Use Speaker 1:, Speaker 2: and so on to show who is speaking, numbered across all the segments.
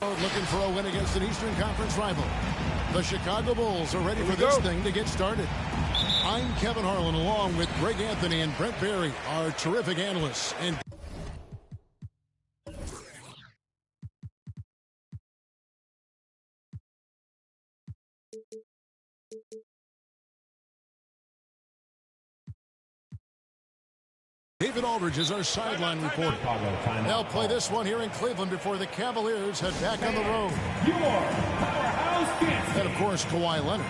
Speaker 1: Looking for a win against an Eastern Conference rival. The Chicago Bulls are ready for this thing to get started. I'm Kevin Harlan along with Greg Anthony and Brent Barry, our terrific analysts. And David Aldridge is our sideline reporter. They'll play this one here in Cleveland before the Cavaliers head back on the road. And, of course, Kawhi Leonard.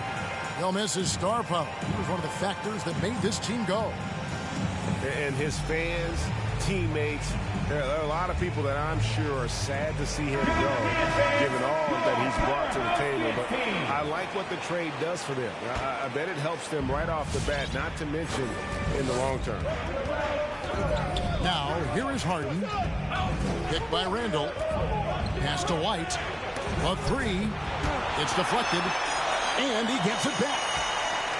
Speaker 1: He'll miss his star power. He was one of the factors that made this team go.
Speaker 2: And his fans, teammates, there are a lot of people that I'm sure are sad to see him go, given all that he's brought to the table. But I like what the trade does for them. I bet it helps them right off the bat, not to mention in the long term.
Speaker 1: Now, here is Harden. Picked by Randall. Pass to White. A three. It's deflected. And he gets it back.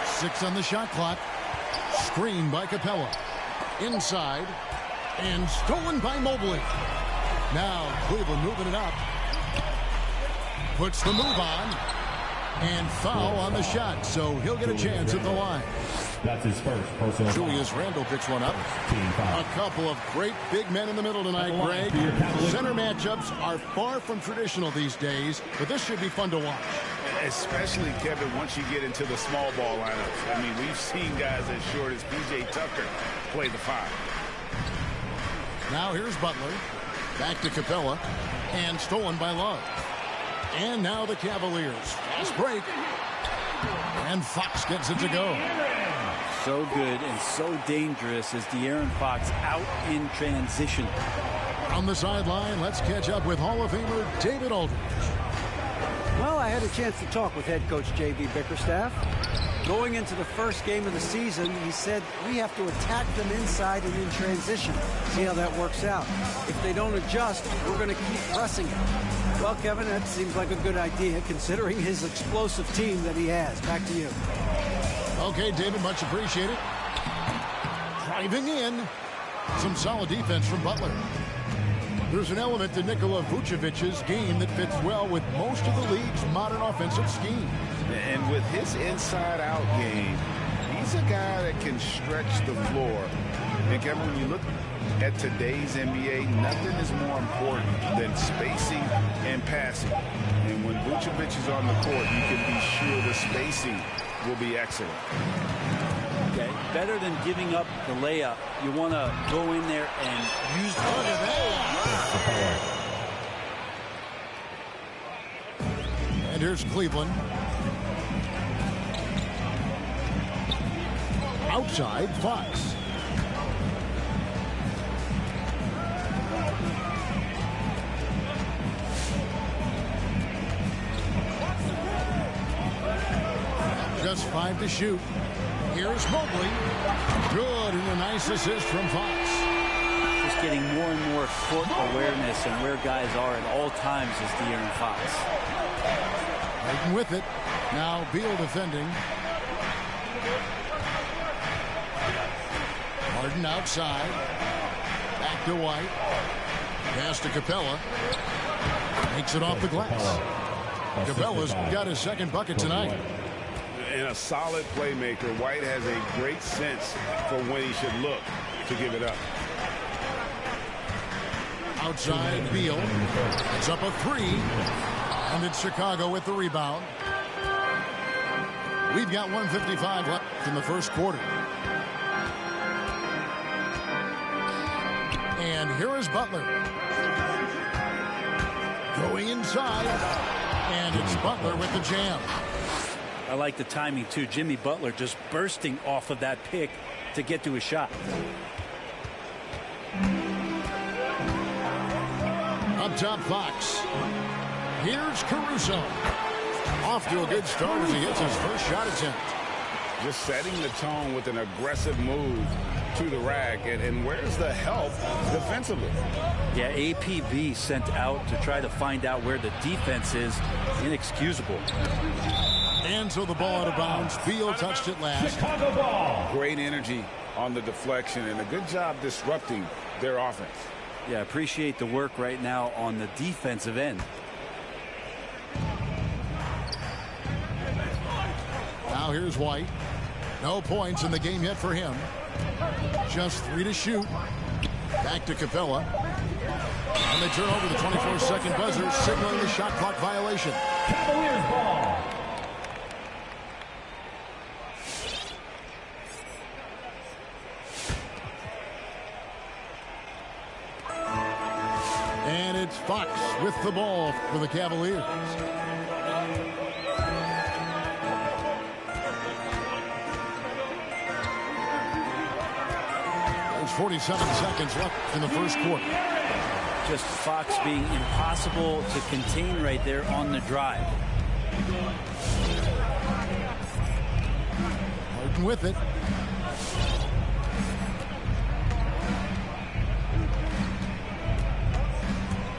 Speaker 1: 6 on the shot clock. Screen by Capella. Inside. And stolen by Mobley. Now, Cleveland moving it up. Puts the move on. And foul on the shot. So he'll get a chance at the line.
Speaker 3: That's his first personal.
Speaker 1: Julius Randle picks one up. A couple of great big men in the middle tonight, Greg. Center matchups are far from traditional these days, but this should be fun to watch.
Speaker 4: Especially, Kevin, once you get into the small ball lineups. I mean, we've seen guys as short as P.J. Tucker play the 5.
Speaker 1: Now here's Butler. Back to Capella. And stolen by Love. And now the Cavaliers. Fast break. And Fox gets it to go.
Speaker 5: So good and so dangerous is De'Aaron Fox out in transition.
Speaker 1: On the sideline, let's catch up with Hall of Famer David Aldridge.
Speaker 6: Well, I had a chance to talk with head coach J.B. Bickerstaff. Going into the first game of the season, he said we have to attack them inside and in transition. See how that works out. If they don't adjust, we're going to keep pressing it. Well, Kevin, that seems like a good idea considering his explosive team that he has. Back to you.
Speaker 1: Okay, David, much appreciated. Driving in. Some solid defense from Butler. There's an element to Nikola Vucevic's game that fits well with most of the league's modern offensive scheme.
Speaker 4: And with his inside-out game, he's a guy that can stretch the floor. And Kevin, when you look at today's NBA, nothing is more important than spacing and passing. And when Vucevic is on the court, you can be sure the spacing will be excellent.
Speaker 5: Okay, better than giving up the layup. You want to go in there and use the
Speaker 1: And here's Cleveland. Outside, Fox. Just 5 to shoot. Here's Mobley. Good, and a nice assist from Fox.
Speaker 5: Just getting more and more court awareness and where guys are at all times is De'Aaron Fox.
Speaker 1: Making with it. Now Beal defending. Harden outside. Back to White. Pass to Capella. Makes it off the glass. Capella's got his second bucket tonight.
Speaker 4: And a solid playmaker, White has a great sense for when he should look to give it up.
Speaker 1: Outside, Beal. It's up a 3. And it's Chicago with the rebound. We've got 1:55 left in the first quarter. And here is Butler. Going inside. And it's Butler with the jam.
Speaker 5: I like the timing, too. Jimmy Butler just bursting off of that pick to get to a shot.
Speaker 1: Up top, Fox. Here's Caruso. Off to a good start as he hits his first shot attempt.
Speaker 4: Just setting the tone with an aggressive move to the rack. And where's the help defensively?
Speaker 5: Yeah, APB sent out to try to find out where the defense is. Inexcusable.
Speaker 1: And so the ball out of bounds. Beal touched it last.
Speaker 3: Chicago ball.
Speaker 4: Great energy on the deflection and a good job disrupting their offense.
Speaker 5: Yeah, appreciate the work right now on the defensive end.
Speaker 1: Now here's White. No points in the game yet for him. Just 3 to shoot. Back to Capella. And they turn over the 24-second buzzer, signaling the shot clock violation.
Speaker 3: Cavaliers ball.
Speaker 1: And it's Fox with the ball for the Cavaliers. There's 47 seconds left in the first quarter.
Speaker 5: Just Fox being impossible to contain right there on the drive.
Speaker 1: Harden with it.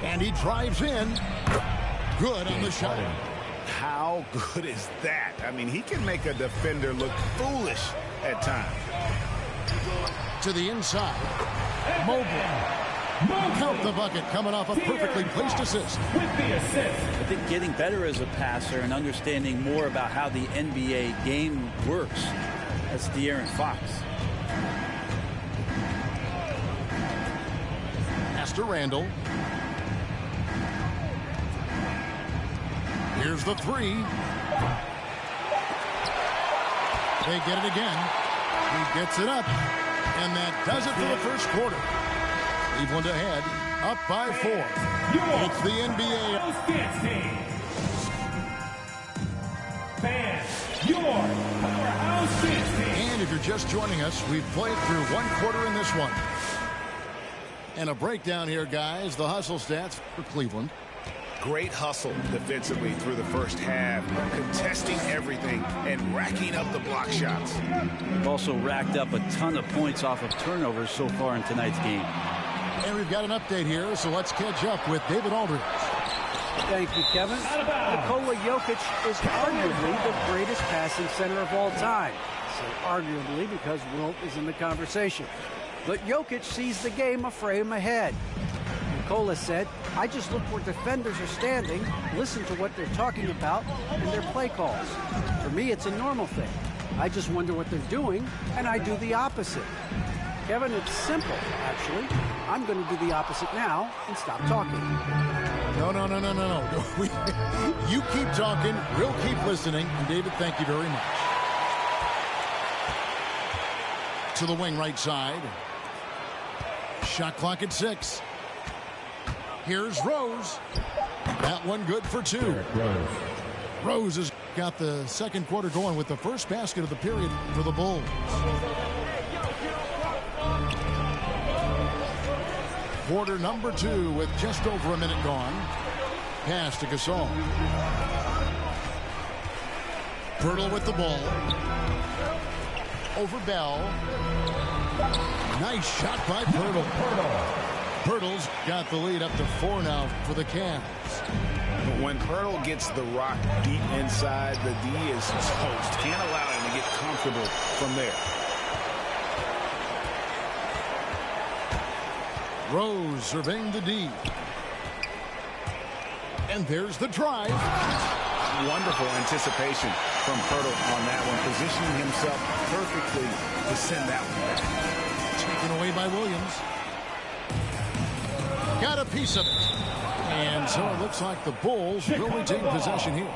Speaker 1: And he drives in. Good on the shot.
Speaker 4: How good is that? I mean, he can make a defender look foolish at times.
Speaker 1: To the inside. Mobley. Count the bucket, coming off a perfectly placed assist.
Speaker 3: With the assist.
Speaker 5: I think getting better as a passer and understanding more about how the NBA game works. That's De'Aaron Fox.
Speaker 1: Pass to Randall. Here's the 3. They get it again. He gets it up. And that does it for the first quarter. Cleveland ahead, up by 4. It's the NBA.
Speaker 3: Dance team. Fans, your powerhouse dance team.
Speaker 1: And if you're just joining us, we've played through 1 quarter in this one. And a breakdown here, guys. The hustle stats for Cleveland.
Speaker 4: Great hustle defensively through the first half, contesting everything and racking up the block shots.
Speaker 5: We've also racked up a ton of points off of turnovers so far in tonight's game.
Speaker 1: And we've got an update here, so let's catch up with David Aldridge.
Speaker 6: Thank you, Kevin. Nikola Jokic is arguably the greatest passing center of all time. So arguably because Wilt is in the conversation. But Jokic sees the game a frame ahead. Nikola said, I just look where defenders are standing, listen to what they're talking about, and their play calls. For me, it's a normal thing. I just wonder what they're doing, and I do the opposite. Kevin, it's simple, actually. I'm going to do the opposite now and stop talking.
Speaker 1: No. You keep talking, we'll keep listening. And David, thank you very much. To the wing right side. Shot clock at 6. Here's Rose. That one good for 2. Rose has got the second quarter going with the first basket of the period for the Bulls. Quarter number 2 with just over a minute gone. Pass to Gasol. Pirtle with the ball. Over Bell. Nice shot by Pirtle. Pirtle's got the lead up to 4 now for the Cavs.
Speaker 4: When Pirtle gets the rock deep inside, the D is toast. Can't allow him to get comfortable from there.
Speaker 1: Rose surveying the D. And there's the drive.
Speaker 4: Wonderful anticipation from Pirtle on that one, positioning himself perfectly to send that one.
Speaker 1: Taken away by Williams. Got a piece of it. And so it looks like the Bulls will retain possession here.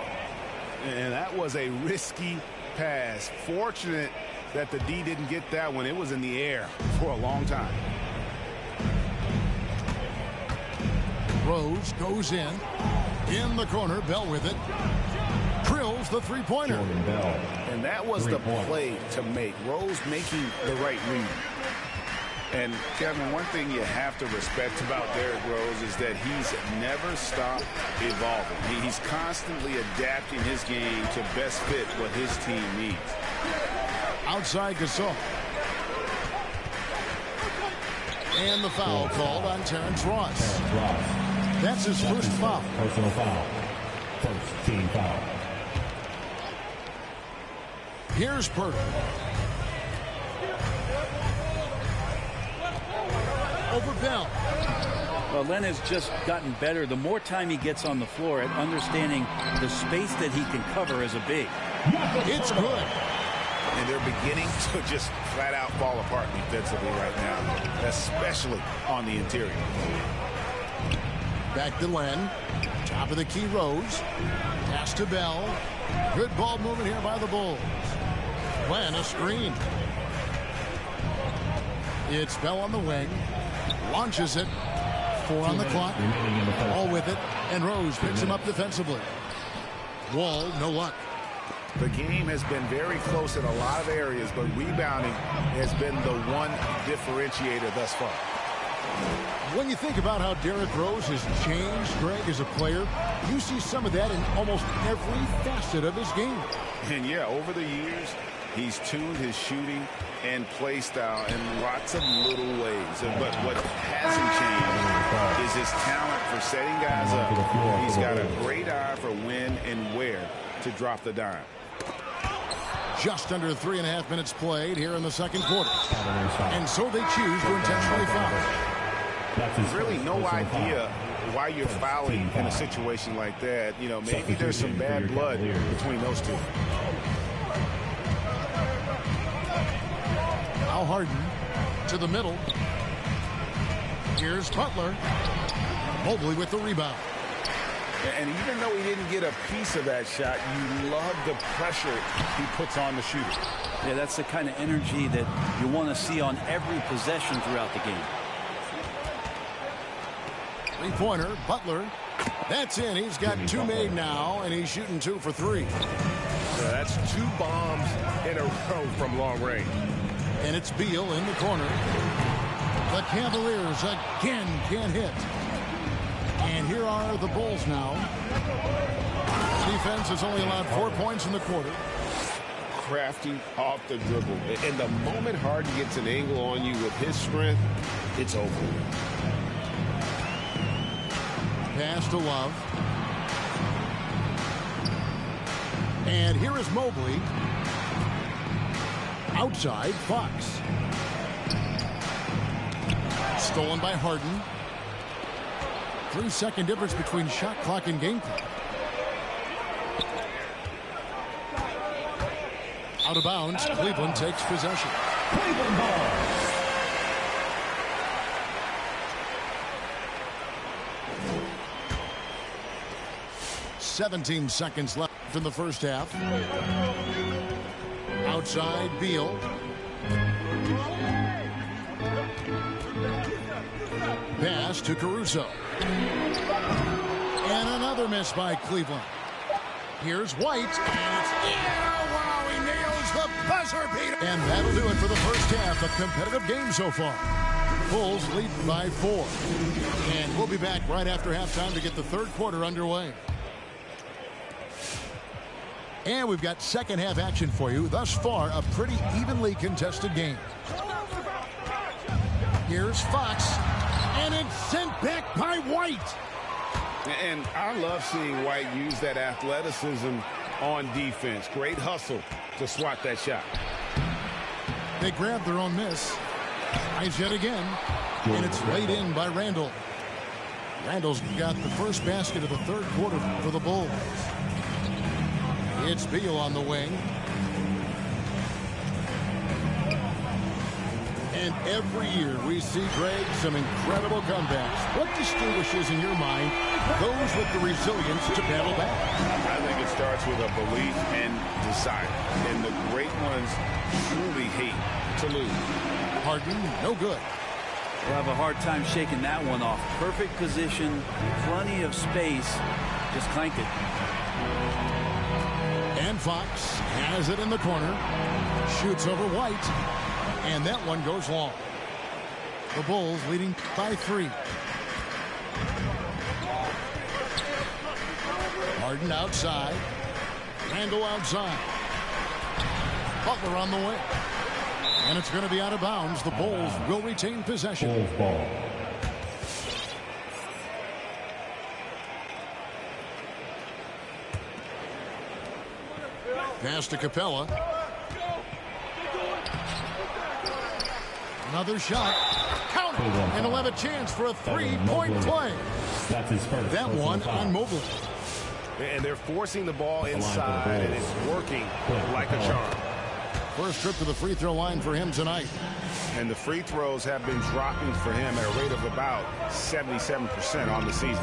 Speaker 4: And that was a risky pass. Fortunate that the D didn't get that one. It was in the air for a long time.
Speaker 1: Rose goes in the corner. Bell with it. Drills the three-pointer.
Speaker 4: And that was the play to make. Rose making the right read. And, Kevin, one thing you have to respect about Derrick Rose is that he's never stopped evolving. He's constantly adapting his game to best fit what his team needs.
Speaker 1: Outside Gasol. And the foul called on Terrence Ross. That's his first foul.
Speaker 3: Personal foul. First team foul.
Speaker 1: Here's Pirtle. Over Bell.
Speaker 5: Well, Len has just gotten better. The more time he gets on the floor at understanding the space that he can cover as a big.
Speaker 1: It's good.
Speaker 4: and they're beginning to just flat out fall apart defensively right now, especially on the interior.
Speaker 1: Back to Len. Top of the key, Rose. Pass to Bell. Good ball movement here by the Bulls. Len, a screen. It's Bell on the wing. Launches it. 4 on the clock. All with it. And Rose picks him up defensively. Wall, no luck.
Speaker 2: The game has been very close in a lot of areas, but rebounding has been the one differentiator thus far.
Speaker 1: When you think about how Derrick Rose has changed, Greg, as a player, you see some of that in almost every facet of his game.
Speaker 4: And yeah, over the years, he's tuned his shooting and play style in lots of little ways. But what hasn't changed is his talent for setting guys up. He's got a great eye for when and where to drop the dime.
Speaker 1: Just under 3.5 minutes played here in the second quarter. And so they choose to intentionally foul.
Speaker 2: Really no idea why you're fouling in a situation like that. You know, maybe there's some bad blood between those two.
Speaker 1: Al Harden to the middle. Here's Butler. Mobley with the rebound.
Speaker 2: And even though he didn't get a piece of that shot, you love the pressure he puts on the shooter.
Speaker 5: Yeah, that's the kind of energy that you want to see on every possession throughout the game.
Speaker 1: Three-pointer, Butler. That's in. He's got 2 made now, and he's shooting 2 for 3.
Speaker 2: So that's 2 bombs in a row from long range.
Speaker 1: And it's Beal in the corner. The Cavaliers again can't hit. And here are the Bulls now. Defense has only allowed 4 points in the quarter.
Speaker 2: Crafty off the dribble. And the moment Harden gets an angle on you with his strength, it's over.
Speaker 1: Pass to Love. And here is Mobley. Outside, Fox. Stolen by Harden. 3-second difference between shot clock and game clock. Out of bounds, Cleveland takes possession.
Speaker 3: Cleveland ball.
Speaker 1: 17 seconds left in the first half. Outside, Beal. Pass to Caruso. And another miss by Cleveland. Here's White. And it's wow, he nails the buzzer beater. And that'll do it for the first half. A competitive game so far. Bulls lead by 4. And we'll be back right after halftime to get the third quarter underway. And we've got second half action for you. Thus far, a pretty evenly contested game. Here's Fox. And it's sent back by White.
Speaker 2: And I love seeing White use that athleticism on defense. Great hustle to swat that shot.
Speaker 1: They grab their own miss. Tries yet again. And it's laid in by Randall. Randall's got the first basket of the third quarter for the Bulls. It's Beal on the wing. And every year we see, Greg, some incredible comebacks. What distinguishes, in your mind, those with the resilience to battle back?
Speaker 2: I think it starts with a belief and desire. And the great ones truly hate to lose.
Speaker 1: Harden, no good.
Speaker 5: We'll have a hard time shaking that one off. Perfect position, plenty of space. Just clanked it.
Speaker 1: And Fox has it in the corner. Shoots over White. And that one goes long. The Bulls leading by 3. Harden outside. Randall outside. Butler on the way. And it's going to be out of bounds. The Bulls will retain possession.
Speaker 3: Bulls ball.
Speaker 1: Pass to Capella. Another shot. Count it. And he'll have a chance for a 3-point play.
Speaker 3: That's his first.
Speaker 1: That one on Mobley.
Speaker 2: And they're forcing the ball inside, and it's working like a charm.
Speaker 1: First trip to the free throw line for him tonight.
Speaker 2: And the free throws have been dropping for him at a rate of about 77% on the season.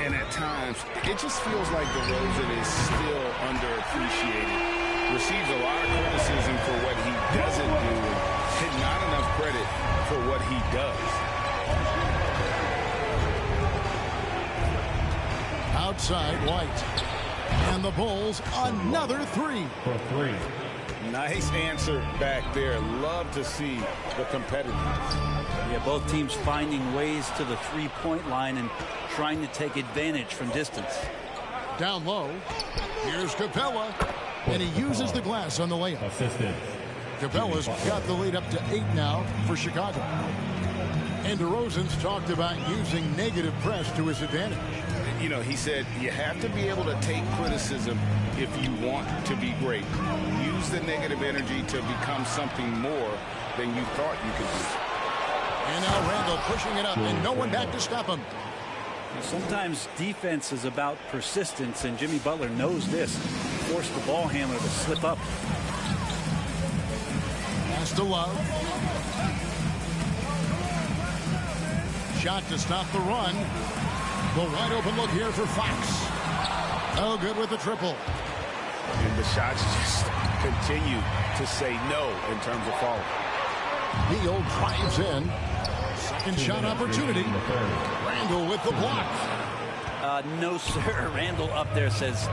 Speaker 4: And at times, it just feels like DeRozan is still underappreciated. Receives a lot of criticism for what he doesn't do, and not enough credit for what he does.
Speaker 1: Outside White. And the Bulls another three.
Speaker 3: For three.
Speaker 2: Nice answer back there. Love to see the competitiveness.
Speaker 5: Yeah, both teams finding ways to the three-point line and trying to take advantage from distance.
Speaker 1: Down low. Here's Capella. And he uses the glass on the layup.
Speaker 3: Assistance.
Speaker 1: Capella's got the lead up to 8 now for Chicago. And DeRozan's talked about using negative press to his advantage.
Speaker 4: You know, he said you have to be able to take criticism if you want to be great. Use the negative energy to become something more than you thought you could do.
Speaker 1: And now Randall pushing it up, and no one back to stop him.
Speaker 5: Sometimes defense is about persistence, and Jimmy Butler knows this. Force the ball handler to slip up.
Speaker 1: Pass to Love. Shot to stop the run. The wide open look here for Fox. Oh, good with the triple.
Speaker 2: And the shots just continue to say no in terms of falling.
Speaker 1: Beal drives in. Second shot opportunity. Randall with the block.
Speaker 5: No, sir. Randall up there says,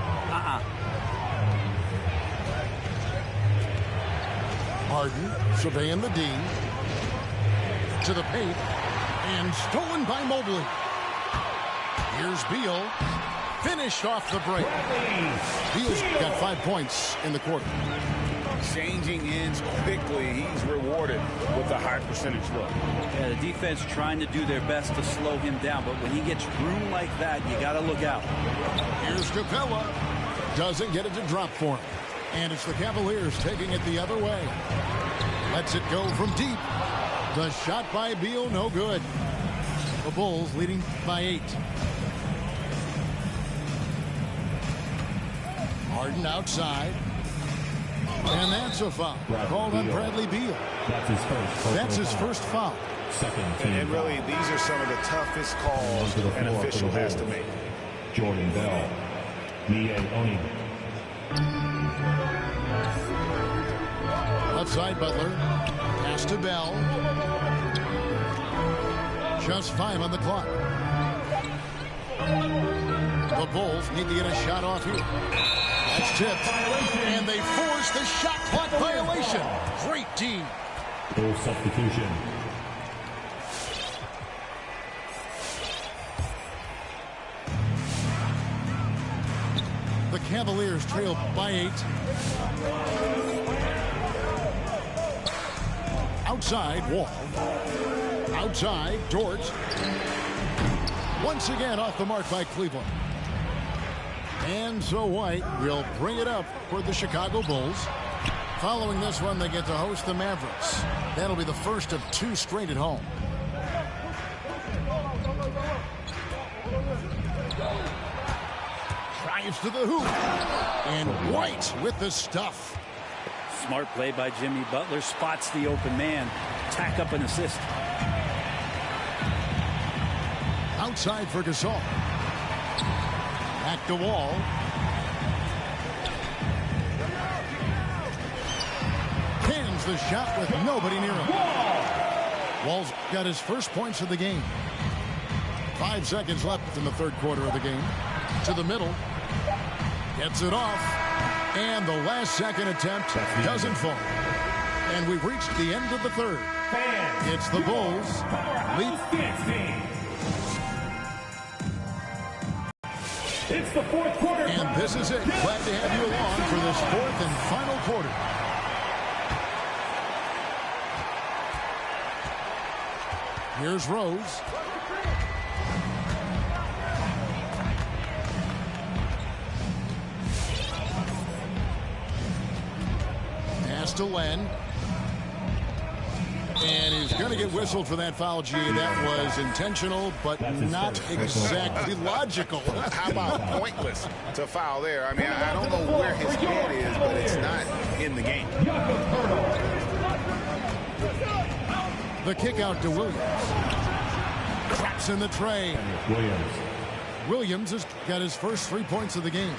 Speaker 1: Harden surveying the D. To the paint. And stolen by Mobley. Here's Beal. Finished off the break. Beal's got 5 points in the quarter.
Speaker 2: Changing ends quickly. He's rewarded with a high percentage look.
Speaker 5: Yeah, the defense trying to do their best to slow him down, but when he gets room like that, you got to look out.
Speaker 1: Here's Capella. Doesn't get it to drop for him. And it's the Cavaliers taking it the other way. Lets it go from deep. The shot by Beal, no good. The Bulls leading by 8. Harden outside. And that's a foul. Called on Bradley Beal.
Speaker 3: That's his first
Speaker 1: foul.
Speaker 3: Second team.
Speaker 2: And really, these are some of the toughest calls an official has to make.
Speaker 3: Jordan Bell. Mie Oni.
Speaker 1: Left side Butler. Pass to Bell. Just 5 on the clock. The Bulls need to get a shot off here. That's tipped. And they force the shot clock violation. Great D.
Speaker 3: Full substitution.
Speaker 1: The Cavaliers trail by 8. Outside, Wall. Outside, Dort. Once again off the mark by Cleveland. And so White will bring it up for the Chicago Bulls. Following this one, they get to host the Mavericks. That'll be the first of 2 straight at home. Drives to the hoop. And White with the stuff.
Speaker 5: Smart play by Jimmy Butler. Spots the open man. Tack up an assist.
Speaker 1: Outside for Gasol. Back to Wall. Hands the shot with nobody near him. Wall's got his first points of the game. 5 seconds left in the third quarter of the game. To the middle. Gets it off. And the last second attempt doesn't fall. And we've reached the end of the third. It's the Bulls.
Speaker 3: It's the fourth quarter.
Speaker 1: And this is it. Glad to have you along for this fourth and final quarter. Here's Rose. Pass to Len. And he's going to get whistled for that foul, G. That was intentional, but not exactly logical.
Speaker 2: How about pointless to foul there? I mean, I don't know where his head is, but it's not in the
Speaker 4: game.
Speaker 1: The kick out to Williams. Traps in the tray. Williams has got his first 3 points of the game.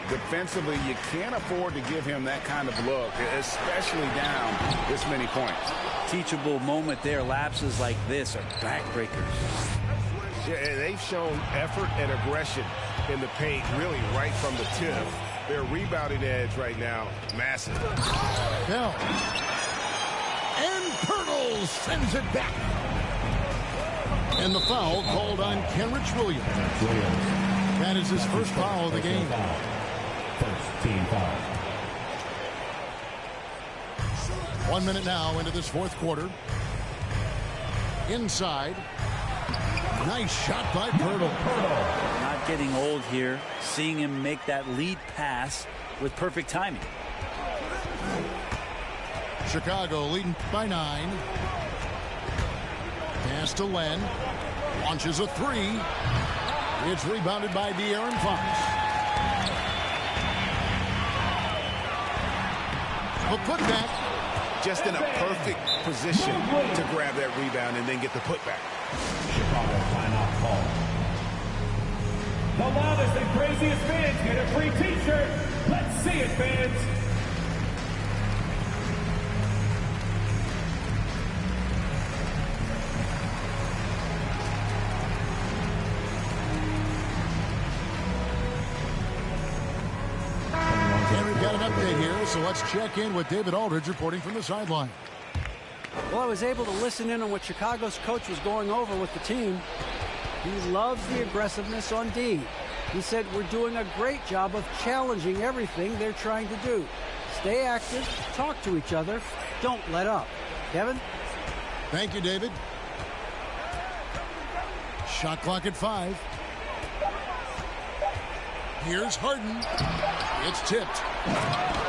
Speaker 4: Defensively, you can't afford to give him that kind of look, especially down this many points.
Speaker 5: Teachable moment there. Lapses like this are backbreakers.
Speaker 2: Yeah, they've shown effort and aggression in the paint, really right from the tip. Their rebounding edge right now, massive.
Speaker 1: Bell. And Pirtle sends it back. And the foul called on Kenrich Williams. That is his first foul of the game.
Speaker 3: First team foul.
Speaker 1: 1 minute now into this fourth quarter. Inside. Nice shot by Pirtle.
Speaker 5: Not getting old here. Seeing him make that lead pass with perfect timing.
Speaker 1: Chicago leading by 9. Pass to Len. Launches a 3. It's rebounded by De'Aaron Fox. The putback.
Speaker 2: Just in a perfect position to grab that rebound and then get the putback.
Speaker 3: Chicago timeout call.
Speaker 7: The loudest and craziest fans get a free t-shirt. Let's see it, fans.
Speaker 1: And we've got an update here, so let's check in with David Aldridge reporting from the sideline.
Speaker 6: Well, I was able to listen in on what Chicago's coach was going over with the team. He loves the aggressiveness on D. He said, we're doing a great job of challenging everything they're trying to do. Stay active, talk to each other, don't let up. Kevin?
Speaker 1: Thank you, David. Shot clock at 5. Here's Harden. It's tipped.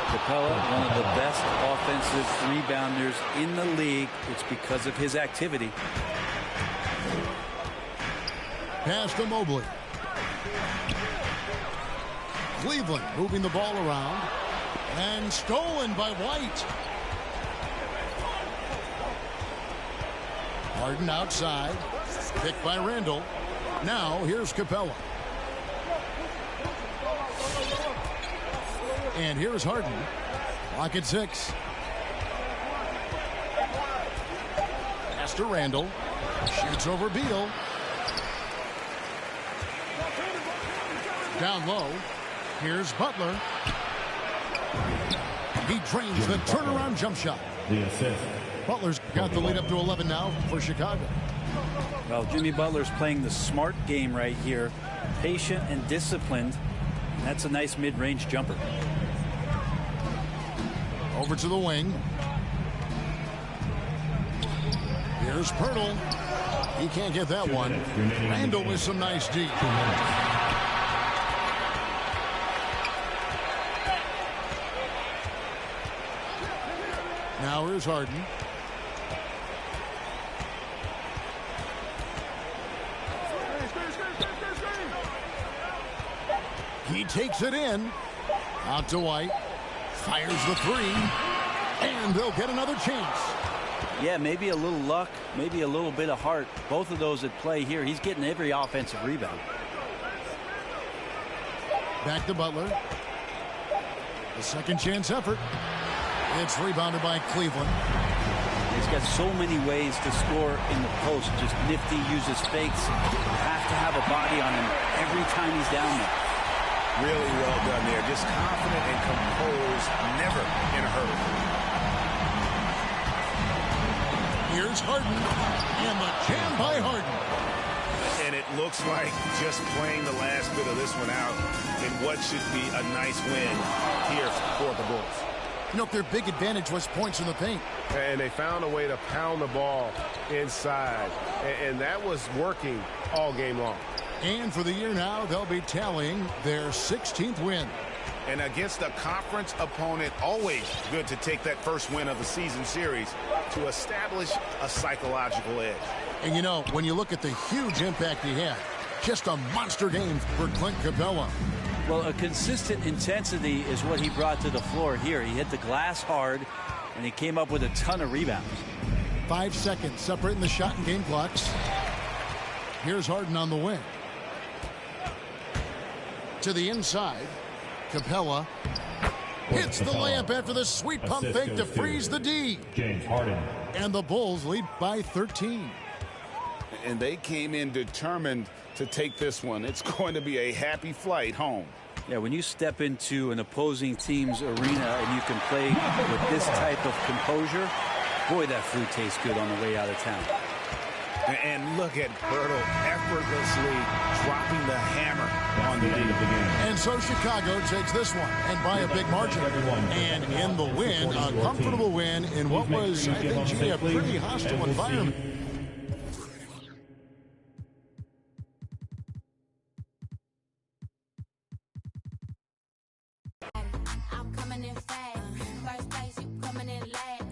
Speaker 5: Capella, one of the best offensive rebounders in the league. It's because of his activity.
Speaker 1: Pass to Mobley. Cleveland moving the ball around. And stolen by White. Harden outside. Picked by Randall. Now here's Capella. And here's Harden. Clock at 6. Pass to Randall. Shoots over Beal. Down low. Here's Butler. He drains the turnaround jump shot.
Speaker 3: The assist.
Speaker 1: Butler's got the lead up to 11 now for Chicago.
Speaker 5: Well, Jimmy Butler's playing the smart game right here. Patient and disciplined. That's a nice mid-range jumper.
Speaker 1: Over to the wing. Here's Pirtle. He can't get that one. Randall with some nice D. Now here's Harden. He takes it in. Out to White. Fires the 3. And they'll get another chance.
Speaker 5: Yeah, maybe a little luck, maybe a little bit of heart. Both of those at play here. He's getting every offensive rebound.
Speaker 1: Back to Butler. The second chance effort. It's rebounded by Cleveland.
Speaker 5: He's got so many ways to score in the post. Just nifty, uses fakes. Have to have a body on him every time he's down there.
Speaker 2: Really well done there. Just confident and composed, never in a hurry.
Speaker 1: Here's Harden. And the jam by Harden.
Speaker 2: And it looks like just playing the last bit of this one out in what should be a nice win here for the Bulls.
Speaker 1: You know, their big advantage was points in the paint.
Speaker 2: And they found a way to pound the ball inside. And that was working all game long.
Speaker 1: And for the year now, they'll be tallying their 16th win.
Speaker 2: And against a conference opponent, always good to take that first win of the season series to establish a psychological edge.
Speaker 1: And you know, when you look at the huge impact he had, just a monster game for Clint Capella.
Speaker 5: Well, a consistent intensity is what he brought to the floor here. He hit the glass hard, and he came up with a ton of rebounds.
Speaker 1: 5 seconds separating the shot and game clocks. Here's Harden on the wing. To the inside. Capella hits the layup after the sweet pump fake to freeze the D.
Speaker 3: James Harden.
Speaker 1: And the Bulls lead by 13.
Speaker 4: And they came in determined to take this one. It's going to be a happy flight home.
Speaker 5: Yeah, when you step into an opposing team's arena and you can play with this type of composure, boy, that food tastes good on the way out of town.
Speaker 2: And look at Bertle effortlessly dropping the hammer on the end of the game.
Speaker 1: And so Chicago takes this one, and by a big margin. And in the win, a comfortable win in what was, I think, G, a pretty hostile environment.
Speaker 8: I'm coming in fast. First place, you coming in last.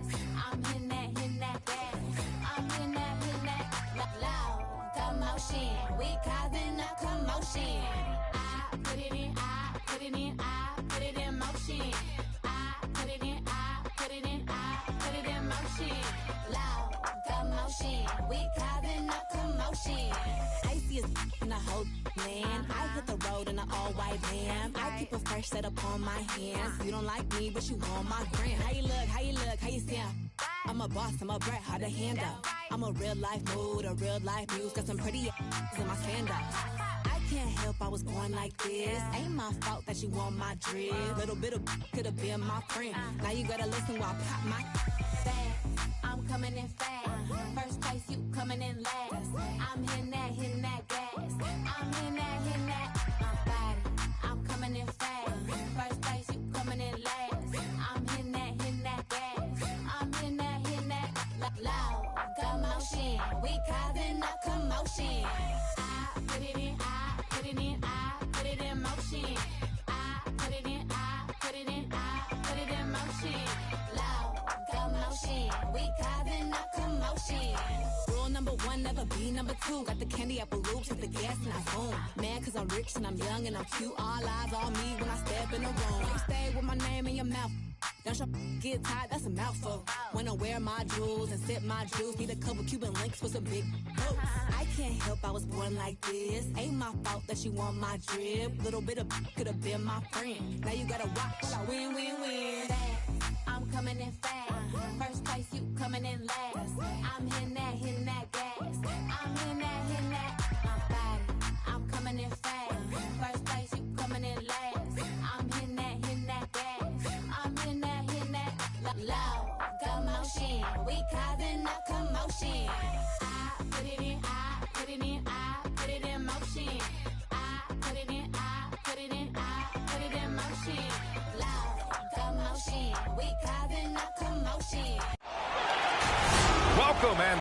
Speaker 8: I'm hitting that gas. I'm hitting that loud commotion. We causing a commotion. I put it in, I put it in, I put it in motion. I put it in, I put it in, I put it in motion. Loud commotion. We causing a commotion. Icy as in a whole land. I hit the road in an all-white van. I keep a fresh set up on my hands. You don't like me, but you want my brand. How you look, how you look, how you sound? I'm a boss, I'm a brat, hard to handle. I'm a real-life mood, a real-life muse. Got some pretty in my sandals. I can't help I was born like this. Ain't my fault that you want my drip. Little bit of could have been my friend. Now you gotta listen while I pop my fast. I'm coming in fast. First place, you coming in last. I'm hitting that gas. I'm hitting that body. I'm coming in fast. First place, you coming in last. I'm hitting that gas. I'm hitting that loud commotion. We causing a commotion. I put it in, I put it in, I put it in motion. I put it in, I put it in, I put it in motion. Loud commotion. We causing a commotion. Rule number one, never be number two. Got the candy apple loops, hit the gas and I boom. Man, cause I'm rich and I'm young and I'm cute. All eyes on me when I step in the room. Stay with my name in your mouth. Don't your get tired, that's a mouthful. When I wear my jewels and sip my juice, need a couple Cuban links with some big boots. I can't help I was born like this. Ain't my fault that you want my drip. Little bit of could have been my friend. Now you gotta watch, I win, win, win. I'm coming in fast. First place, you coming in last. I'm hitting that gas. I'm hitting that body. I'm coming in fast. First place, you coming in last. I'm hitting that gas. I'm hitting that loud commotion. We causing a commotion. I put it in, I put it in, I put it in motion. I put it in, I put it in, I put it in motion. Loud commotion. We causing a commotion.
Speaker 9: Welcome and